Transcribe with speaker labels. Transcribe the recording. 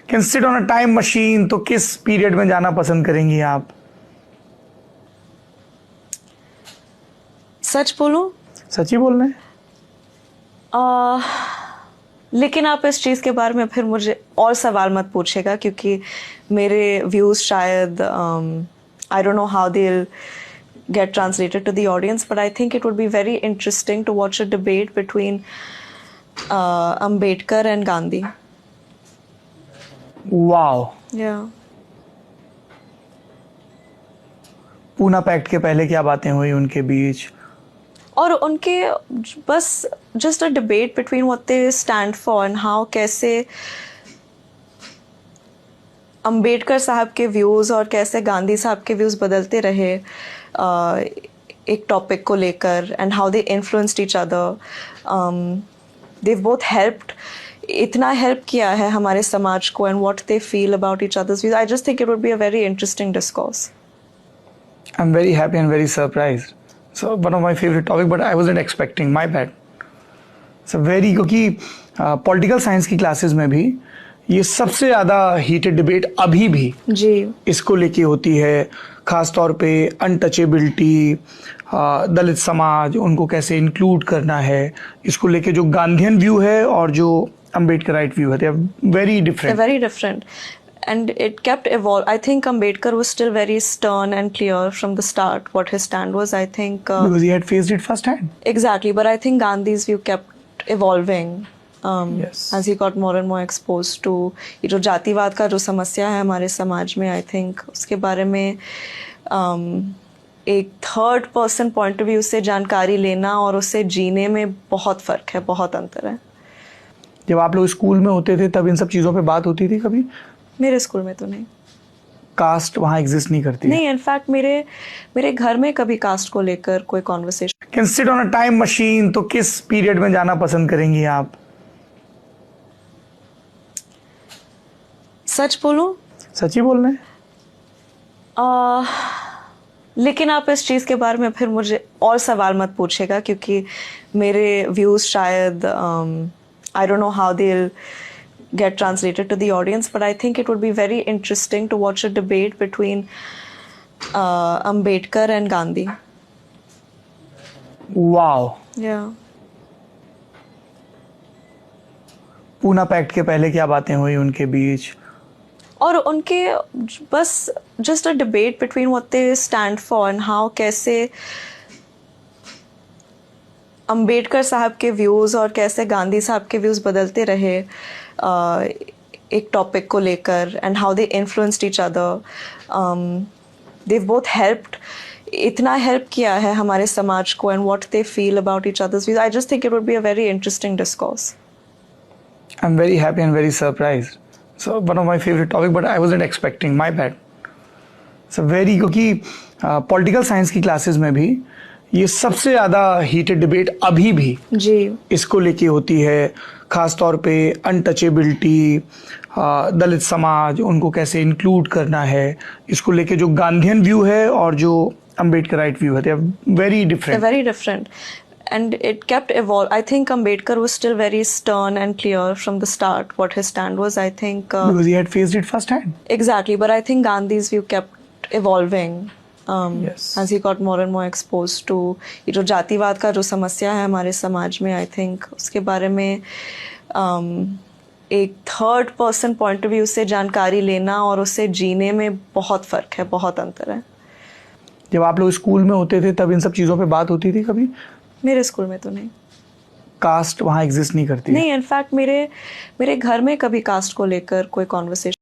Speaker 1: Can sit on a time machine, तो किस period में जाना पसंद करेंगी आप?
Speaker 2: सच बोलूं,
Speaker 1: सच ही बोल रहे हैं?
Speaker 2: लेकिन आप इस चीज़ के बारे में फिर मुझे और सवाल मत पूछेगा, क्योंकि मेरे व्यूज़ शायद I don't know how they get translated to the audience, but I think it would be very interesting to watch a debate between Ambedkar and Gandhi.
Speaker 1: Wow.
Speaker 2: Yeah.
Speaker 1: Poona pact के पहले क्या बातें हुई उनके बीच?
Speaker 2: और उनके बस just a debate between what they stand for and how कैसे अंबेडकर साहब के व्यूज़ और कैसे गांधी साहब के व्यूज़ बदलते रहे एक टॉपिक को लेकर, and how they influenced each other. they've both helped, इतना हेल्प किया है हमारे समाज को, and what they feel about each others views. I just think it would be a very interesting discourse.
Speaker 1: I'm very happy and very surprised. So one of my favorite topic, but I wasn't expecting. My bad. So very, क्योंकि political science की classes में भी ये सबसे ज़्यादा heated debate अभी भी
Speaker 2: जी
Speaker 1: इसको लेके होती है, खास तौर पे अनटचेबिलिटी, दलित समाज, उनको कैसे इंक्लूड करना है, इसको लेके जो गांधीयन व्यू है और जो अम्बेडकराइट व्यू है, they are very different.
Speaker 2: very different, and it kept evolve. I think Ambedkar was still very stern and clear from the start what his stand was. I think
Speaker 1: Because he had faced it first hand.
Speaker 2: exactly, but I think Gandhi's view kept evolving
Speaker 1: Yes.
Speaker 2: as he got more and more exposed to ये जो जातिवाद का जो समस्या है हमारे समाज में. I think उसके बारे में एक third person point of view से जानकारी लेना और उसे जीने में बहुत फर्क है, बहुत अंतर है.
Speaker 1: जब आप लोग स्कूल में होते थे तब इन सब चीज़ों पे बात होती थी कभी?
Speaker 2: मेरे स्कूल में तो नहीं.
Speaker 1: कास्ट वहाँ एग्जिस्ट नहीं करती?
Speaker 2: नहीं, इनफैक्ट मेरे घर में कभी कास्ट को लेकर कोई conversation.
Speaker 1: Can sit on a time machine, तो किस पीरियड में जाना पसंद करेंगी आप?
Speaker 2: सच बोलूं,
Speaker 1: सच ही बोल रहे हैं?
Speaker 2: लेकिन आप इस चीज़ के बारे में फिर मुझे और सवाल मत पूछेगा, क्योंकि मेरे व्यूज़ शायद I don't know how they get translated to the audience, but I think it would be very interesting to watch a debate between Ambedkar and Gandhi.
Speaker 1: Wow.
Speaker 2: Yeah.
Speaker 1: Poona pact के पहले क्या बातें हुई उनके बीच?
Speaker 2: और उनके बस just a debate between what they stand for and how कैसे अंबेडकर साहब के व्यूज़ और कैसे गांधी साहब के व्यूज़ बदलते रहे एक टॉपिक को लेकर, and how they influenced each other. they've both helped, इतना हेल्प किया है हमारे समाज को, and what they feel about each others views. I just think it would be a very interesting discourse.
Speaker 1: I'm very happy and very surprised. So one of my favorite topic, but I wasn't expecting. My bad. So very, क्योंकि political science की classes में भी ये सबसे ज़्यादा heated debate अभी भी
Speaker 2: जी
Speaker 1: इसको लेके होती है, खास तौर पे अनटचेबिलिटी, दलित समाज, उनको कैसे इंक्लूड करना है, इसको लेके जो गांधीयन व्यू है और जो अम्बेडकराइट व्यू है, they are very different.
Speaker 2: very different, and it kept evolve. I think Ambedkar was still very stern and clear from the start what his stand was. I think
Speaker 1: Because he had faced it first hand.
Speaker 2: exactly, but I think Gandhi's view kept evolving
Speaker 1: Yes.
Speaker 2: as he got more and more exposed to ये जो जातिवाद का जो समस्या है हमारे समाज में. I think उसके बारे में एक third person point of view से जानकारी लेना और उसे जीने में बहुत फर्क है, बहुत अंतर है.
Speaker 1: जब आप लोग स्कूल में होते थे तब इन सब चीज़ों पे बात होती थी कभी?
Speaker 2: मेरे स्कूल में तो नहीं.
Speaker 1: कास्ट वहाँ एग्जिस्ट नहीं करती?
Speaker 2: नहीं, इनफैक्ट मेरे घर में कभी कास्ट को लेकर कोई कॉन्वर्सेशन